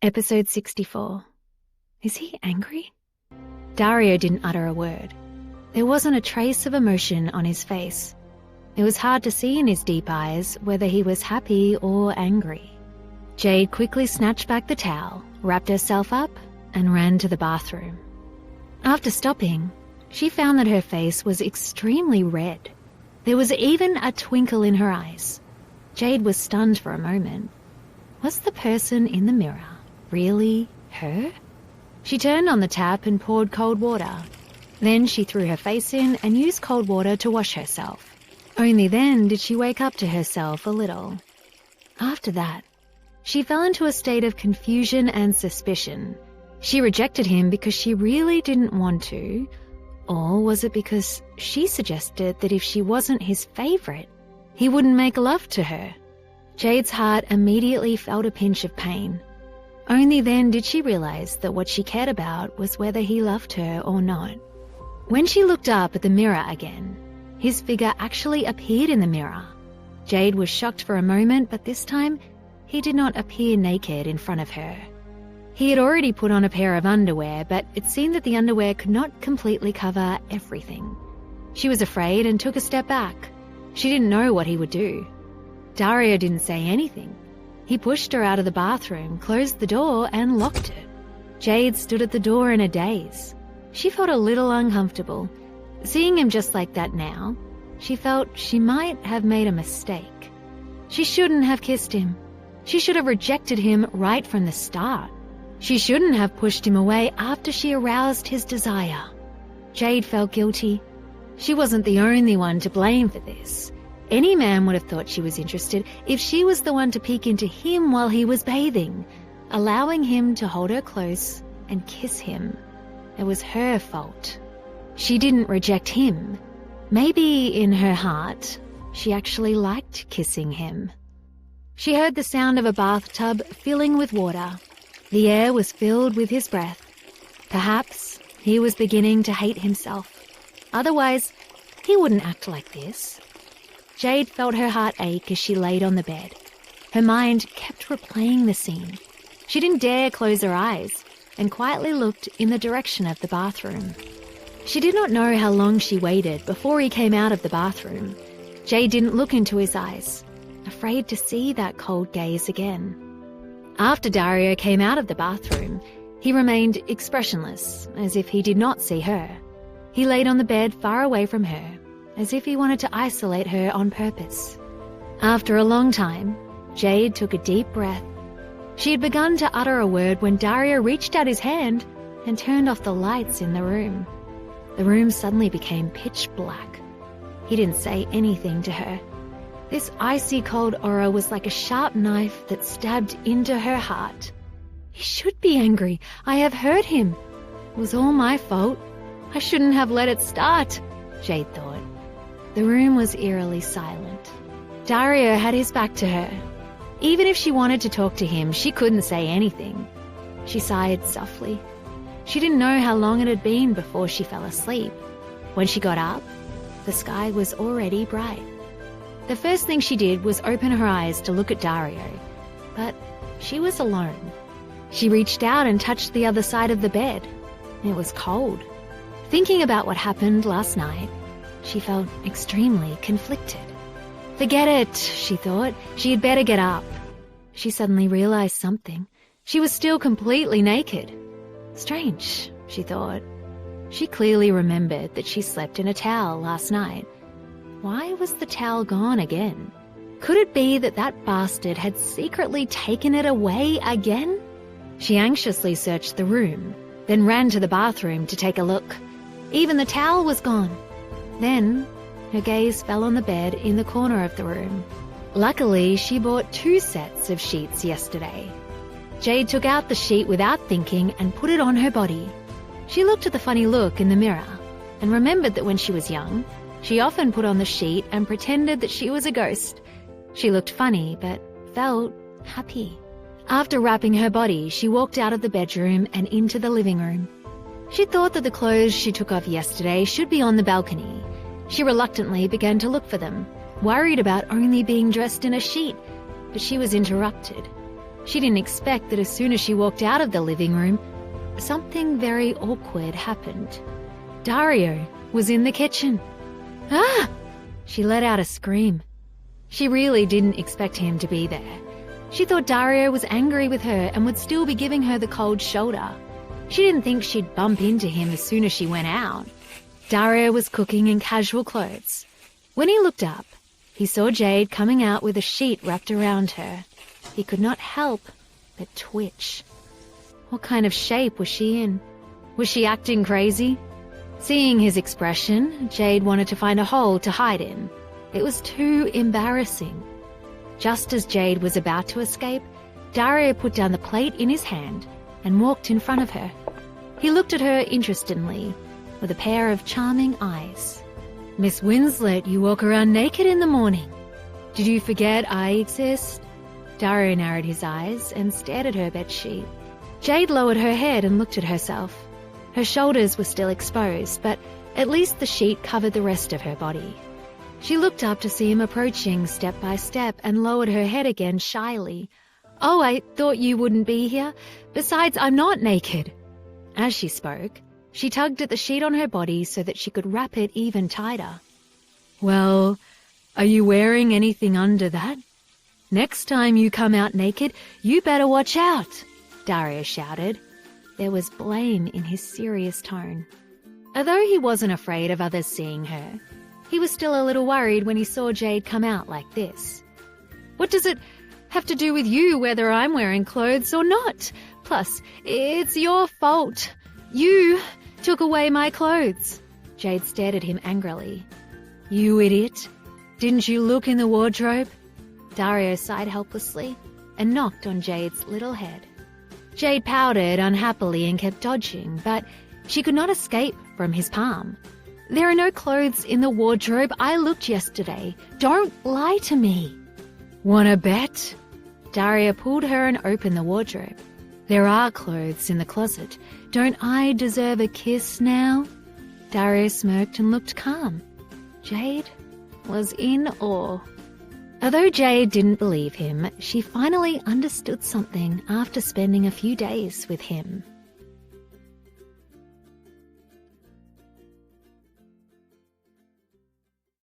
Episode 64. Is he angry? Dario didn't utter a word. There wasn't a trace of emotion on his face. It was hard to see in his deep eyes whether he was happy or angry. Jade quickly snatched back the towel, wrapped herself up, and ran to the bathroom. After stopping, she found that her face was extremely red. There was even a twinkle in her eyes. Jade was stunned for a moment. Was the person in the mirror really her? She turned on the tap and poured cold water. Then she threw her face in and used cold water to wash herself. Only then did she wake up to herself a little. After that, she fell into a state of confusion and suspicion. She rejected him because she really didn't want to, or was it because she suggested that if she wasn't his favorite, he wouldn't make love to her? Jade's heart immediately felt a pinch of pain. Only then did she realize that what she cared about was whether he loved her or not. When she looked up at the mirror again, his figure actually appeared in the mirror. Jade was shocked for a moment, but this time he did not appear naked in front of her. He had already put on a pair of underwear, but it seemed that the underwear could not completely cover everything. She was afraid and took a step back. She didn't know what he would do. Dario didn't say anything. He pushed her out of the bathroom, closed the door, and locked it. Jade stood at the door in a daze. She felt a little uncomfortable. Seeing him just like that now, she felt she might have made a mistake. She shouldn't have kissed him. She should have rejected him right from the start. She shouldn't have pushed him away after she aroused his desire. Jade felt guilty. She wasn't the only one to blame for this. Any man would have thought she was interested if she was the one to peek into him while he was bathing, allowing him to hold her close and kiss him. It was her fault. She didn't reject him. Maybe in her heart, she actually liked kissing him. She heard the sound of a bathtub filling with water. The air was filled with his breath. Perhaps he was beginning to hate himself. Otherwise, he wouldn't act like this. Jade felt her heart ache as she laid on the bed. Her mind kept replaying the scene. She didn't dare close her eyes and quietly looked in the direction of the bathroom. She did not know how long she waited before he came out of the bathroom. Jade didn't look into his eyes, afraid to see that cold gaze again. After Dario came out of the bathroom, he remained expressionless, as if he did not see her. He laid on the bed far away from her, as if he wanted to isolate her on purpose. After a long time, Jade took a deep breath. She had begun to utter a word when Dario reached out his hand and turned off the lights in the room. The room suddenly became pitch black. He didn't say anything to her. This icy cold aura was like a sharp knife that stabbed into her heart. He should be angry. I have hurt him. It was all my fault. I shouldn't have let it start, Jade thought. The room was eerily silent. Dario had his back to her. Even if she wanted to talk to him, she couldn't say anything. She sighed softly. She didn't know how long it had been before she fell asleep. When she got up, the sky was already bright. The first thing she did was open her eyes to look at Dario, but she was alone. She reached out and touched the other side of the bed. It was cold. Thinking about what happened last night, she felt extremely conflicted. Forget it, she thought. She had better get up. She suddenly realized something. She was still completely naked. Strange, she thought. She clearly remembered that she slept in a towel last night. Why was the towel gone again? Could it be that that bastard had secretly taken it away again? She anxiously searched the room, then ran to the bathroom to take a look. Even the towel was gone. Then, her gaze fell on the bed in the corner of the room. Luckily, she bought 2 sets of sheets yesterday. Jade took out the sheet without thinking and put it on her body. She looked at the funny look in the mirror and remembered that when she was young, she often put on the sheet and pretended that she was a ghost. She looked funny but felt happy. After wrapping her body, she walked out of the bedroom and into the living room. She thought that the clothes she took off yesterday should be on the balcony. She reluctantly began to look for them, worried about only being dressed in a sheet, but she was interrupted. She didn't expect that as soon as she walked out of the living room, something very awkward happened. Dario was in the kitchen. Ah! She let out a scream. She really didn't expect him to be there. She thought Dario was angry with her and would still be giving her the cold shoulder. She didn't think she'd bump into him as soon as she went out. Dario was cooking in casual clothes. When he looked up, he saw Jade coming out with a sheet wrapped around her. He could not help but twitch. What kind of shape was she in? Was she acting crazy? Seeing his expression, Jade wanted to find a hole to hide in. It was too embarrassing. Just as Jade was about to escape, Dario put down the plate in his hand and walked in front of her. He looked at her interestedly, with a pair of charming eyes. "Miss Winslet, you walk around naked in the morning. Did you forget I exist?" Dario narrowed his eyes and stared at her bedsheet. Jade lowered her head and looked at herself. Her shoulders were still exposed, but at least the sheet covered the rest of her body. She looked up to see him approaching step by step and lowered her head again shyly. "Oh, I thought you wouldn't be here. Besides, I'm not naked." As she spoke, she tugged at the sheet on her body so that she could wrap it even tighter. "Well, are you wearing anything under that? Next time you come out naked, you better watch out," Dario shouted. There was blame in his serious tone. Although he wasn't afraid of others seeing her, he was still a little worried when he saw Jade come out like this. "What does it have to do with you whether I'm wearing clothes or not? Plus, it's your fault. You took away my clothes." Jade stared at him angrily. "You idiot. Didn't you look in the wardrobe?" Dario sighed helplessly and knocked on Jade's little head. Jade pouted unhappily and kept dodging, but she could not escape from his palm. "There are no clothes in the wardrobe. I looked yesterday. Don't lie to me." "Wanna bet?" Dario pulled her and opened the wardrobe. "There are clothes in the closet. Don't I deserve a kiss now?" Dario smirked and looked calm. Jade was in awe. Although Jade didn't believe him, she finally understood something after spending a few days with him.